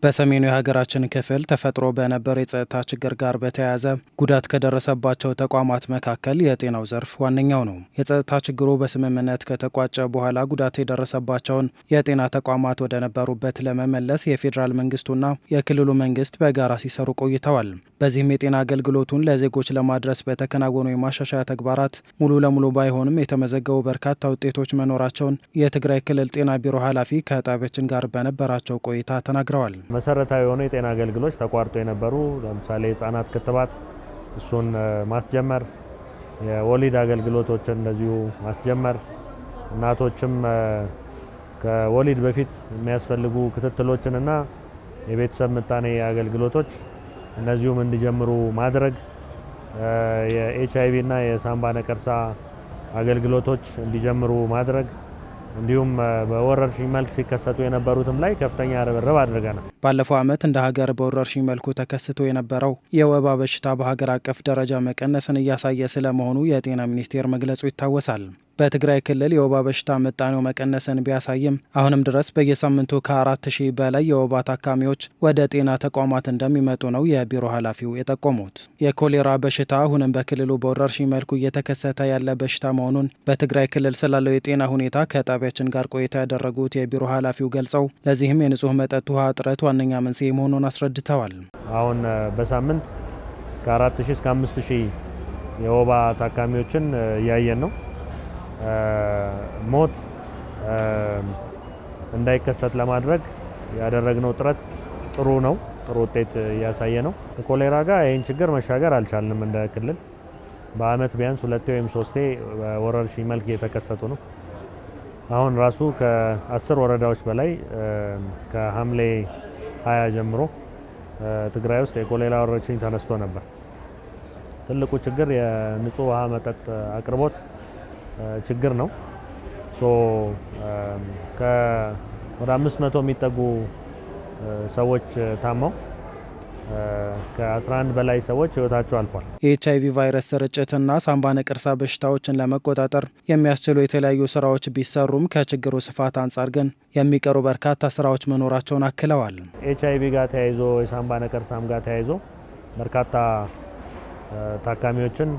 በሰሜኑ የሀገራችን ክፍል ተፈጥሮ በነበረ የጸጥታ ችግር ጋር በተያያዘ ጉዳት ከደረሰባቸው ተቋማት መካከል የጤናው ዘርፍ ዋነኛው ነው። የጸጥታ ችግሩ በስምምነት ከተቋጨ በኋላ ጉዳት የደረሰባቸውን የጤና ተቋማት ወደ ነበሩበት ለመመለስ የፌዴራል መንግስቱና የክልሉ መንግስት በጋራ ሲሰሩ ቆይተዋል። በዚህም የጤና አገልግሎቱን ለዜጎች ለማድረስ በተከናወኑ የማሻሻያ ተግባራት ሙሉ ለሙሉ ባይሆንም የተመዘገቡ በርካታ ውጤቶች መኖራቸውን የትግራይ ክልል ጤና ቢሮ ኃላፊ ከጣቢያችን ጋር በነበራቸው ቆይታ ተናግረዋል። መሰረታዊ የሆኑ የጤና አገልግሎቶች ተቋርጦ የነበሩ ለምሳሌ ህጻናት ክትባት እሱን ማስጀመር፣ የወሊድ አገልግሎቶችን እንደዚሁ ማስጀመር፣ እናቶችም ከወሊድ በፊት የሚያስፈልጉ ክትትሎችንና የቤተሰብ ምጣኔ አገልግሎቶች እነዚሁም እንዲጀምሩ ማድረግ፣ የኤችአይቪ እና የሳምባ ነቀርሳ አገልግሎቶች እንዲጀምሩ ማድረግ እንዲሁም በወረርሽኝ መልክ ሲከሰቱ የነበሩትም ላይ ከፍተኛ ርብርብ አድርገናል። ባለፈው ዓመት እንደ ሀገር በወረርሽኝ መልኩ ተከስቶ የነበረው የወባ በሽታ በሀገር አቀፍ ደረጃ መቀነስን እያሳየ ስለመሆኑ የጤና ሚኒስቴር መግለጹ ይታወሳል። በትግራይ ክልል የወባ በሽታ ምጣኔው መቀነስን ቢያሳይም አሁንም ድረስ በየሳምንቱ ከ4000 በላይ የወባ ታካሚዎች ወደ ጤና ተቋማት እንደሚመጡ ነው የቢሮ ኃላፊው የጠቆሙት። የኮሌራ በሽታ አሁንም በክልሉ በወረርሽኝ መልኩ እየተከሰተ ያለ በሽታ መሆኑን በትግራይ ክልል ስላለው የጤና ሁኔታ ከጣቢያችን ጋር ቆይታ ያደረጉት የቢሮ ኃላፊው ገልጸው ለዚህም የንጹህ መጠጥ ውሃ እጥረት ዋነኛ መንስኤ መሆኑን አስረድተዋል። አሁን በሳምንት ከ4000 እስከ 5000 የወባ ታካሚዎችን እያየን ነው። ሞት እንዳይከሰት ለማድረግ ያደረግነው ጥረት ጥሩ ነው። ጥሩ ውጤት እያሳየ ነው። ከኮሌራ ጋር ይህን ችግር መሻገር አልቻልንም። እንደ ክልል በአመት ቢያንስ 2 ወይም 3 ወረርሽኝ መልክ እየተከሰቱ ነው። አሁን ራሱ ከ10 ወረዳዎች በላይ ከሐምሌ 20 ጀምሮ ትግራይ ውስጥ የኮሌራ ወረርሽኝ ተነስቶ ነበር። ትልቁ ችግር የንጹህ ውሃ መጠጥ አቅርቦት ችግር ነው። ወደ 500 የሚጠጉ ሰዎች ታመው ከ11 በላይ ሰዎች ህይወታቸው አልፏል። የኤችአይቪ ቫይረስ ስርጭትና ሳምባ ነቀርሳ በሽታዎችን ለመቆጣጠር የሚያስችሉ የተለያዩ ስራዎች ቢሰሩም ከችግሩ ስፋት አንጻር ግን የሚቀሩ በርካታ ስራዎች መኖራቸውን አክለዋል። ኤችአይቪ ጋር ተያይዞ የሳምባ ነቀርሳም ጋር ተያይዞ በርካታ ታካሚዎችን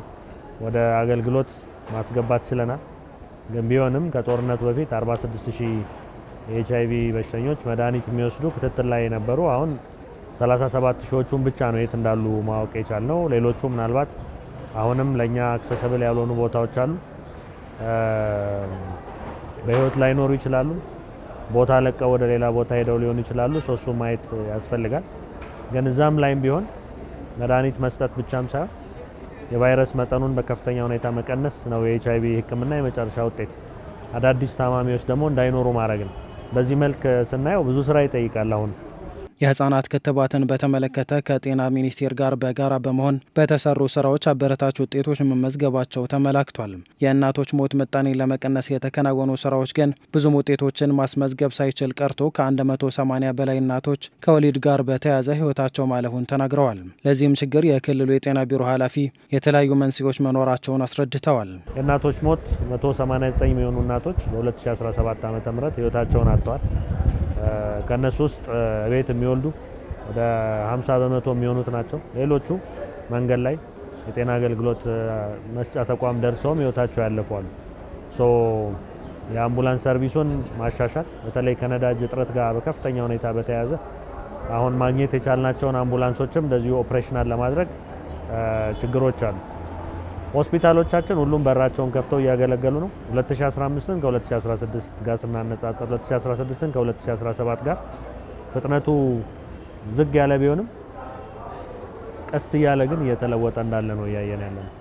ወደ አገልግሎት ማስገባት ችለናል። ግን ቢሆንም ከጦርነቱ በፊት 46000 የኤችአይቪ በሽተኞች መድኃኒት የሚወስዱ ክትትል ላይ የነበሩ አሁን 37000ዎቹን ብቻ ነው የት እንዳሉ ማወቅ የቻልነው። ሌሎቹ ምናልባት አሁንም ለኛ አክሰሰብል ያልሆኑ ቦታዎች አሉ። በህይወት ላይኖሩ ይችላሉ። ቦታ ለቀው ወደ ሌላ ቦታ ሄደው ሊሆኑ ይችላሉ። እሱ ማየት ያስፈልጋል። ግን እዛም ላይም ቢሆን መድኃኒት መስጠት ብቻም ሳይሆን የቫይረስ መጠኑን በከፍተኛ ሁኔታ መቀነስ ነው የኤችአይቪ ሕክምና የመጨረሻ ውጤት። አዳዲስ ታማሚዎች ደግሞ እንዳይኖሩ ማድረግ ነው። በዚህ መልክ ስናየው ብዙ ስራ ይጠይቃል። አሁን የህጻናት ክትባትን በተመለከተ ከጤና ሚኒስቴር ጋር በጋራ በመሆን በተሰሩ ስራዎች አበረታች ውጤቶች መመዝገባቸው ተመላክቷል። የእናቶች ሞት ምጣኔ ለመቀነስ የተከናወኑ ስራዎች ግን ብዙም ውጤቶችን ማስመዝገብ ሳይችል ቀርቶ ከ180 በላይ እናቶች ከወሊድ ጋር በተያያዘ ህይወታቸው ማለፉን ተናግረዋል። ለዚህም ችግር የክልሉ የጤና ቢሮ ኃላፊ የተለያዩ መንስኤዎች መኖራቸውን አስረድተዋል። የእናቶች ሞት 189 የሚሆኑ እናቶች በ2017 ዓ.ም ህይወታቸውን አጥተዋል። ከነሱ ውስጥ ቤት የሚወልዱ ወደ 50 በመቶ የሚሆኑት ናቸው። ሌሎቹ መንገድ ላይ የጤና አገልግሎት መስጫ ተቋም ደርሰውም ህይወታቸው ያለፈዋል። የአምቡላንስ ሰርቪሱን ማሻሻል በተለይ ከነዳጅ እጥረት ጋር በከፍተኛ ሁኔታ በተያያዘ አሁን ማግኘት የቻልናቸውን አምቡላንሶችም እንደዚሁ ኦፕሬሽናል ለማድረግ ችግሮች አሉ። ሆስፒታሎቻችን ሁሉም በራቸውን ከፍተው እያገለገሉ ነው። 2015ን ከ2016 ጋር ስናነጻጽር 2016ን ከ2017 ጋር ፍጥነቱ ዝግ ያለ ቢሆንም ቀስ እያለ ግን እየተለወጠ እንዳለ ነው እያየን ያለነው።